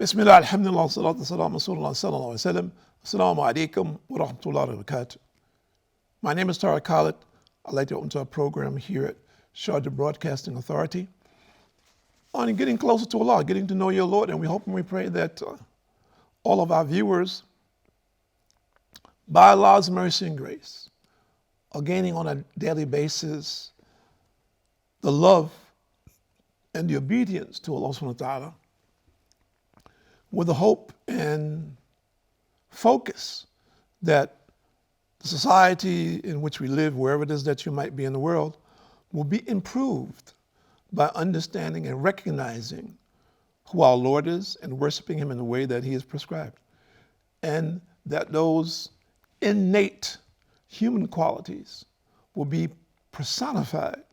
Bismillah, alhamdulillah, salatu salam, Rasulullah sallallahu alayhi wa sallam. Assalamu alaikum wa rahmatullahi wa barakatuh. My name is Tariq Khalid. I'd like to welcome to our program here at Sharjah Broadcasting Authority on getting closer to Allah, getting to know your Lord, and we hope and we pray that all of our viewers, by Allah's mercy and grace, are gaining on a daily basis the love and the obedience to Allah subhanahu wa ta'ala, with the hope and focus that the society in which we live, wherever it is that you might be in the world, will be improved by understanding and recognizing who our Lord is and worshiping Him in the way that He has prescribed. And that those innate human qualities will be personified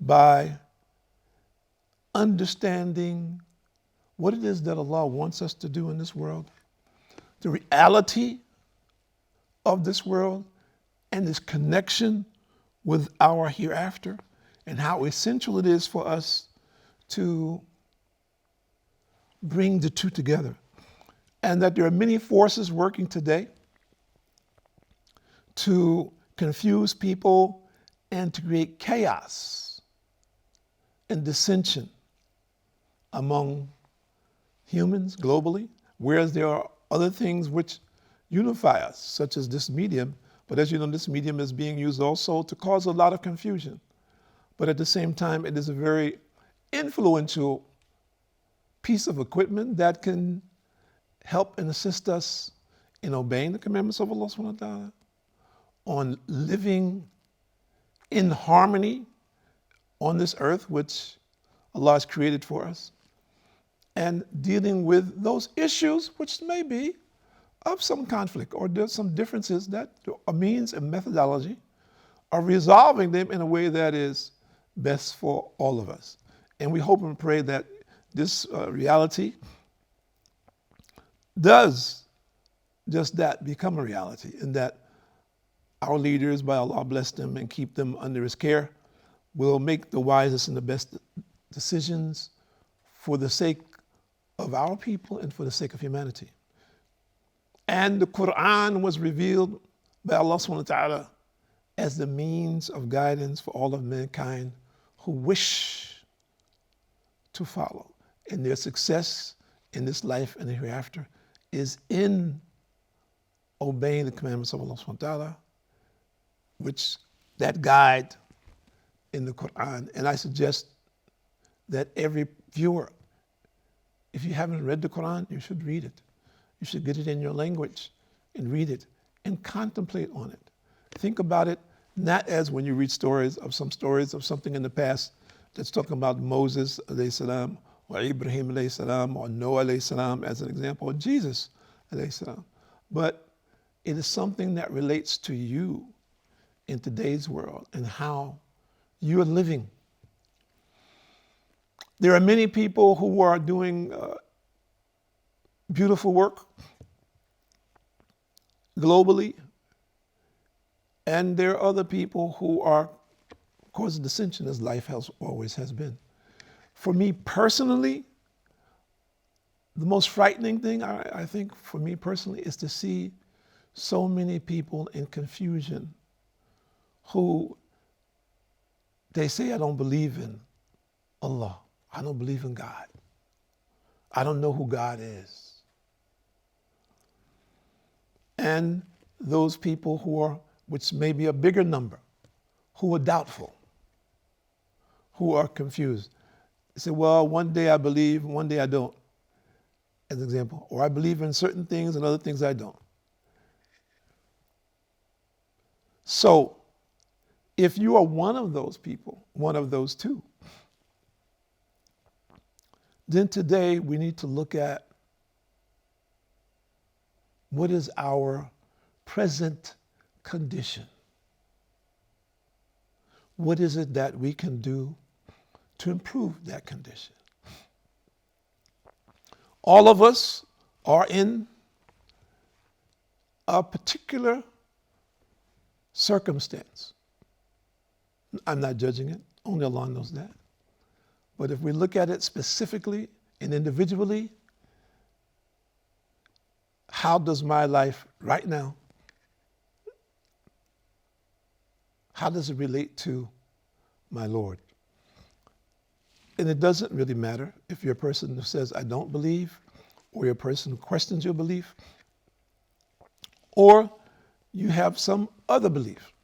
by understanding what it is that Allah wants us to do in this world, the reality of this world, and this connection with our hereafter, and how essential it is for us to bring the two together. And that there are many forces working today to confuse people and to create chaos and dissension among humans globally, whereas there are other things which unify us, such as this medium. But as you know, this medium is being used also to cause a lot of confusion. But at the same time, it is a very influential piece of equipment that can help and assist us in obeying the commandments of Allah subhanahu wa ta'ala, on living in harmony on this earth which Allah has created for us, and dealing with those issues which may be of some conflict, or there's some differences that a means and methodology are resolving them in a way that is best for all of us. And we hope and pray that this reality does just that, become a reality, and that our leaders, by Allah bless them and keep them under His care, will make the wisest and the best decisions for the sake of our people and for the sake of humanity. And the Quran was revealed by Allah subhanahu wa ta'ala as the means of guidance for all of mankind who wish to follow. And their success in this life and the hereafter is in obeying the commandments of Allah subhanahu wa ta'ala, which that guide in the Quran. And I suggest that every viewer, if you haven't read the Quran, you should read it. You should get it in your language and read it and contemplate on it. Think about it, not as when you read stories of something in the past that's talking about Moses alayhi salam, or Ibrahim alayhi salam, or Noah alayhi salam as an example, or Jesus alayhi salam. But it is something that relates to you in today's world and how you are living. There are many people who are doing beautiful work globally, and there are other people who are causing dissension, as life always has been. For me personally, the most frightening thing, I think, for me personally, is to see so many people in confusion who they say, I don't believe in Allah. I don't believe in God. I don't know who God is. And those people who are, which may be a bigger number, who are doubtful, who are confused. They say, well, one day I believe, one day I don't, as an example. Or I believe in certain things and other things I don't. So, if you are one of those people, one of those two, then today we need to look at what is our present condition. What is it that we can do to improve that condition? All of us are in a particular circumstance. I'm not judging it, only Allah knows that. But if we look at it specifically and individually, how does my life right now, how does it relate to my Lord? And it doesn't really matter if you're a person who says, I don't believe, or you're a person who questions your belief, or you have some other belief.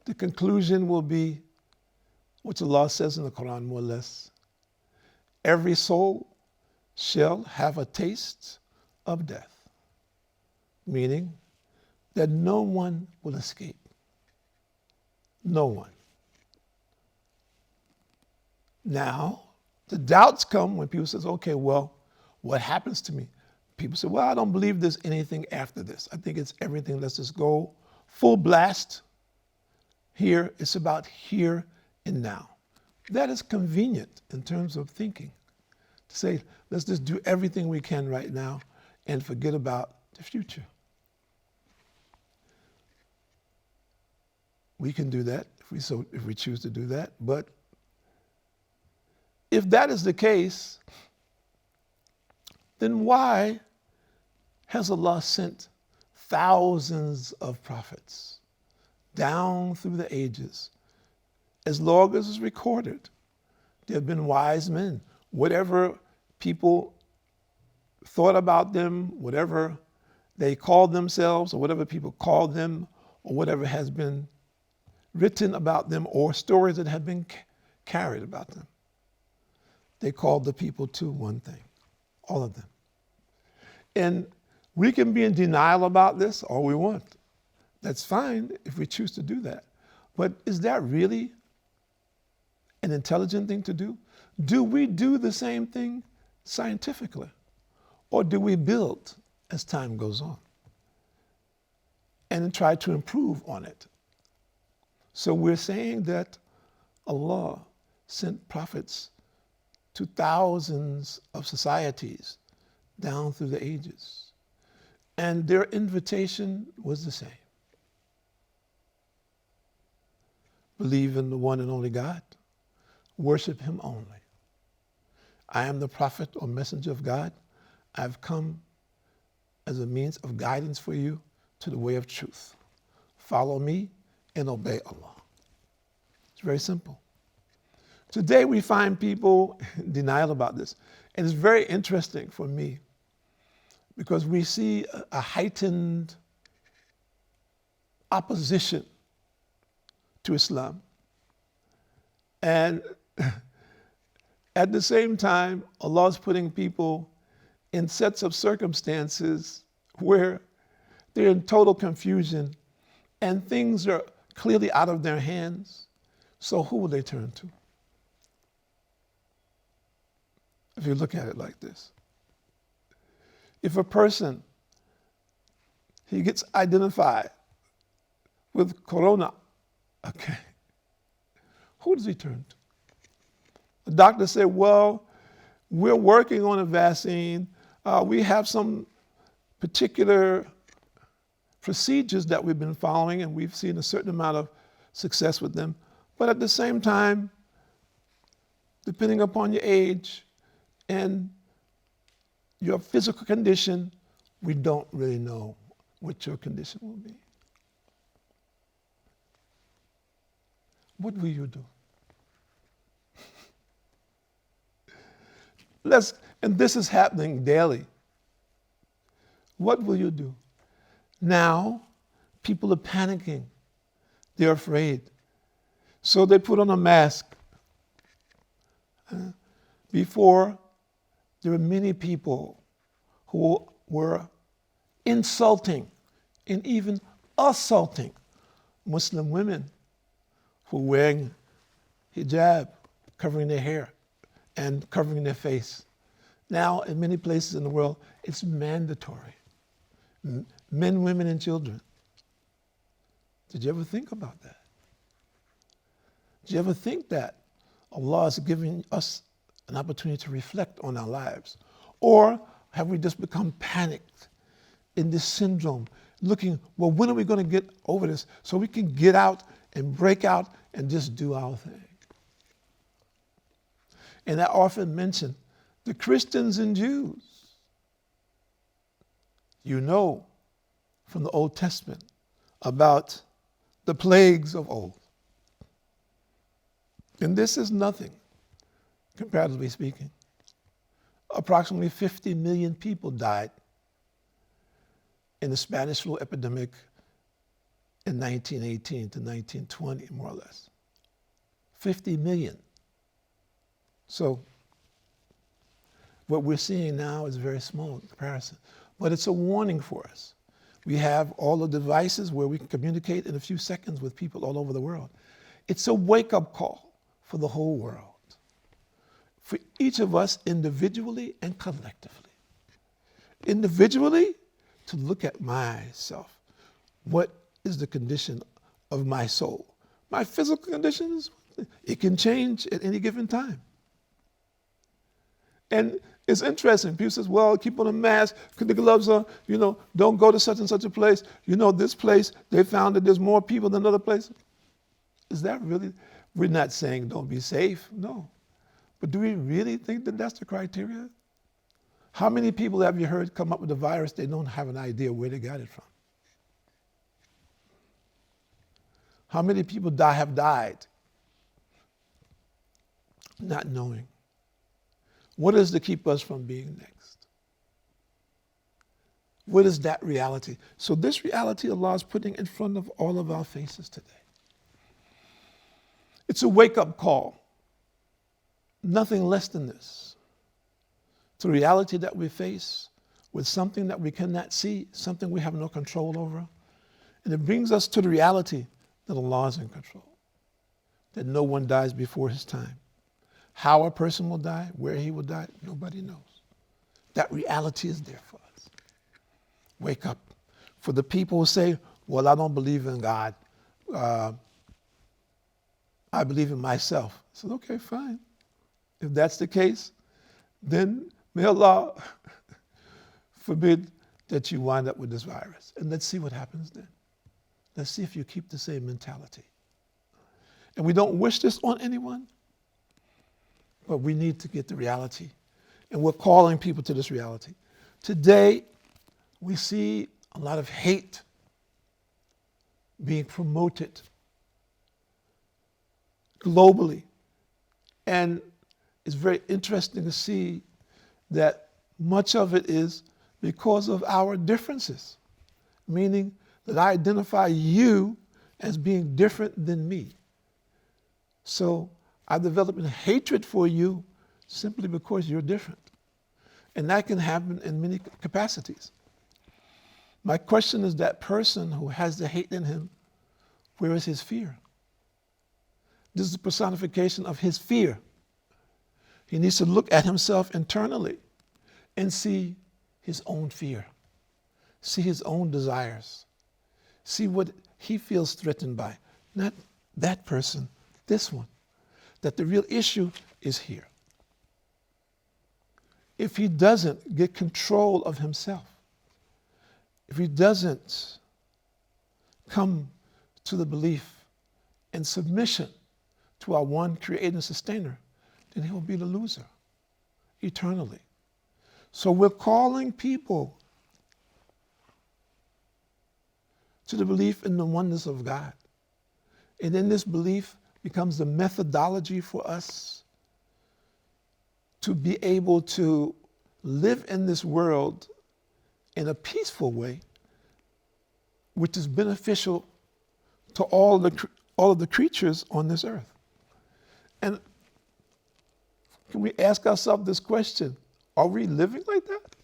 The conclusion will be what Allah says in the Quran, more or less. Every soul shall have a taste of death, meaning that no one will escape. No one. Now, the doubts come when people say, okay, well, what happens to me? People say, well, I don't believe there's anything after this. I think it's everything. Let's just go full blast. Here, it's about here and now. That is convenient in terms of thinking. To say, let's just do everything we can right now and forget about the future. We can do that if we choose to do that. But if that is the case, then why has Allah sent thousands of prophets down through the ages? As long as it's recorded, there have been wise men. Whatever people thought about them, whatever they called themselves, or whatever people called them, or whatever has been written about them, or stories that have been carried about them, they called the people to one thing, all of them. And we can be in denial about this all we want. That's fine if we choose to do that. But is that really an intelligent thing to do? Do we do the same thing scientifically? Or do we build as time goes on and try to improve on it? So we're saying that Allah sent prophets to thousands of societies down through the ages. And their invitation was the same. Believe in the one and only God. Worship him only. I am the prophet or messenger of God. I've come as a means of guidance for you to the way of truth. Follow me and obey Allah. It's very simple. Today we find people in denial about this. And it's very interesting for me because we see a heightened opposition to Islam. And at the same time, Allah is putting people in sets of circumstances where they're in total confusion and things are clearly out of their hands. So who will they turn to? If you look at it like this. If a person, he gets identified with corona, okay, who does he turn to? The doctor said, well, we're working on a vaccine. We have some particular procedures that we've been following, and we've seen a certain amount of success with them. But at the same time, depending upon your age and your physical condition, we don't really know what your condition will be. What will you do? And this is happening daily. What will you do? Now, people are panicking. They're afraid. So they put on a mask. Before, there were many people who were insulting and even assaulting Muslim women who were wearing hijab, covering their hair and covering their face. Now, in many places in the world, it's mandatory. Men, women, and children. Did you ever think about that? Did you ever think that Allah is giving us an opportunity to reflect on our lives? Or have we just become panicked in this syndrome, looking, well, when are we going to get over this so we can get out and break out and just do our thing? And I often mention the Christians and Jews. You know from the Old Testament about the plagues of old. And this is nothing, comparatively speaking. Approximately 50 million people died in the Spanish flu epidemic in 1918 to 1920, more or less. 50 million. So what we're seeing now is very small in comparison. But it's a warning for us. We have all the devices where we can communicate in a few seconds with people all over the world. It's a wake-up call for the whole world, for each of us individually and collectively. Individually, to look at myself. What is the condition of my soul? My physical conditions, it can change at any given time. And it's interesting. People say, well, keep on a mask, put the gloves on, don't go to such and such a place. This place, they found that there's more people than other places. Is that really? We're not saying don't be safe, no. But do we really think that that's the criteria? How many people have you heard come up with a virus, they don't have an idea where they got it from? How many people have died not knowing? What is to keep us from being next? What is that reality? So this reality Allah is putting in front of all of our faces today. It's a wake-up call. Nothing less than this. It's a reality that we face with something that we cannot see, something we have no control over. And it brings us to the reality that Allah is in control, that no one dies before his time. How a person will die, where he will die, nobody knows. That reality is there for us. Wake up. For the people who say, well, I don't believe in God. I believe in myself. I said, okay, fine. If that's the case, then may Allah forbid that you wind up with this virus. And let's see what happens then. Let's see if you keep the same mentality. And we don't wish this on anyone, but we need to get the reality. And we're calling people to this reality. Today, we see a lot of hate being promoted globally. And it's very interesting to see that much of it is because of our differences, meaning that I identify you as being different than me. So I develop a hatred for you simply because you're different. And that can happen in many capacities. My question is, that person who has the hate in him, where is his fear? This is the personification of his fear. He needs to look at himself internally and see his own fear, see his own desires, see what he feels threatened by. Not that person, this one. That the real issue is here. If he doesn't get control of himself, if he doesn't come to the belief and submission to our one creator and sustainer, then he will be the loser eternally. So we're calling people to the belief in the oneness of God. And in this belief becomes the methodology for us to be able to live in this world in a peaceful way, which is beneficial to all of the creatures on this earth. And can we ask ourselves this question? Are we living like that?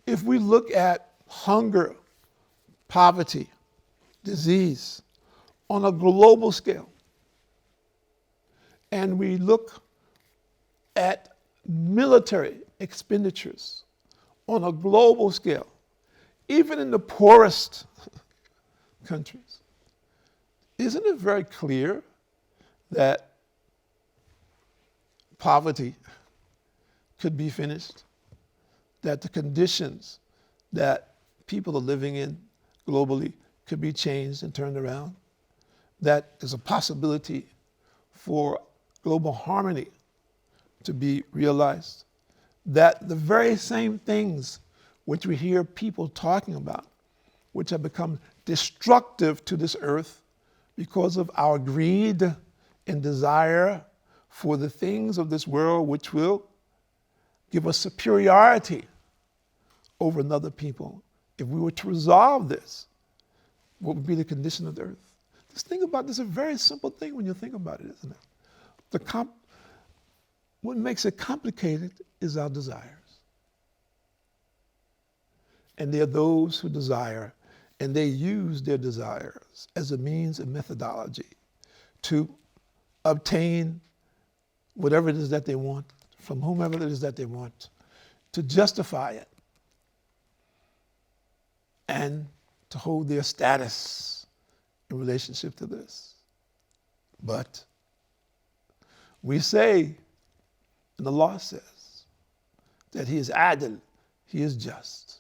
If we look at hunger, poverty, disease on a global scale, and we look at military expenditures on a global scale, even in the poorest countries, isn't it very clear that poverty could be finished, that the conditions that people are living in globally could be changed and turned around, that there's a possibility for global harmony to be realized, that the very same things which we hear people talking about, which have become destructive to this earth because of our greed and desire for the things of this world, which will give us superiority over another people. If we were to resolve this, what would be the condition of the earth? Just think about this. It's a very simple thing when you think about it, isn't it? What makes it complicated is our desires. And there are those who desire, and they use their desires as a means and methodology to obtain whatever it is that they want, from whomever it is that they want, to justify it and to hold their status in relationship to this. But we say, and the law says, that he is adil, he is just.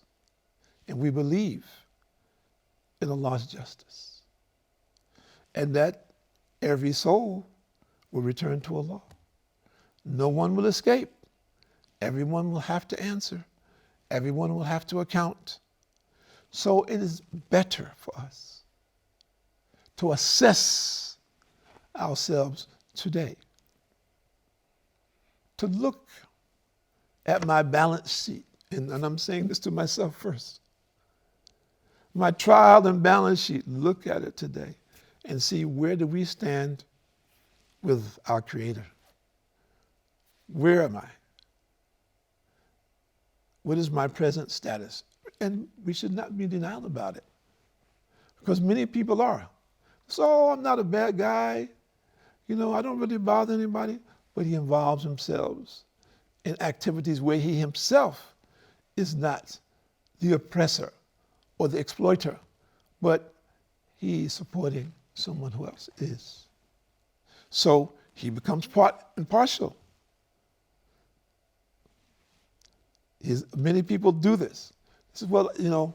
And we believe in Allah's justice. And that every soul will return to Allah. No one will escape. Everyone will have to answer. Everyone will have to account. So it is better for us to assess ourselves today, to look at my balance sheet, and I'm saying this to myself first, my trial and balance sheet, look at it today and see, where do we stand with our Creator? Where am I? What is my present status? And we should not be denial about it, because many people are. So I'm not a bad guy. You know, I don't really bother anybody. But he involves himself in activities where he himself is not the oppressor or the exploiter, but he is supporting someone who else is. So he becomes part and partial. Many people do this. He says, well, you know,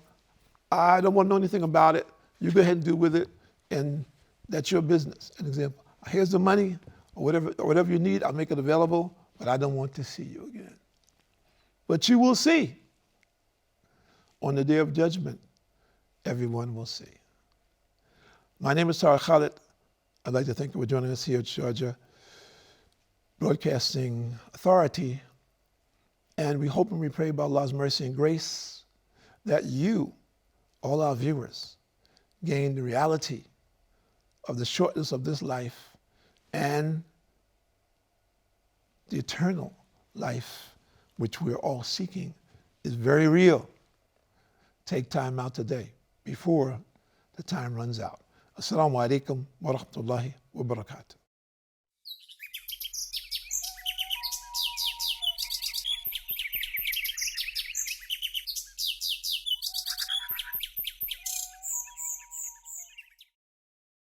I don't want to know anything about it. You go ahead and do with it, and that's your business. An example, here's the money, or whatever you need, I'll make it available, but I don't want to see you again. But you will see. On the day of judgment, everyone will see. My name is Tariq Khalid. I'd like to thank you for joining us here at Sharjah Broadcasting Authority. And we hope and we pray by Allah's mercy and grace that you, all our viewers, gain the reality of the shortness of this life and the eternal life, which we're all seeking, is very real. Take time out today before the time runs out. Assalamu alaikum wa rahmatullahi wa barakatuh.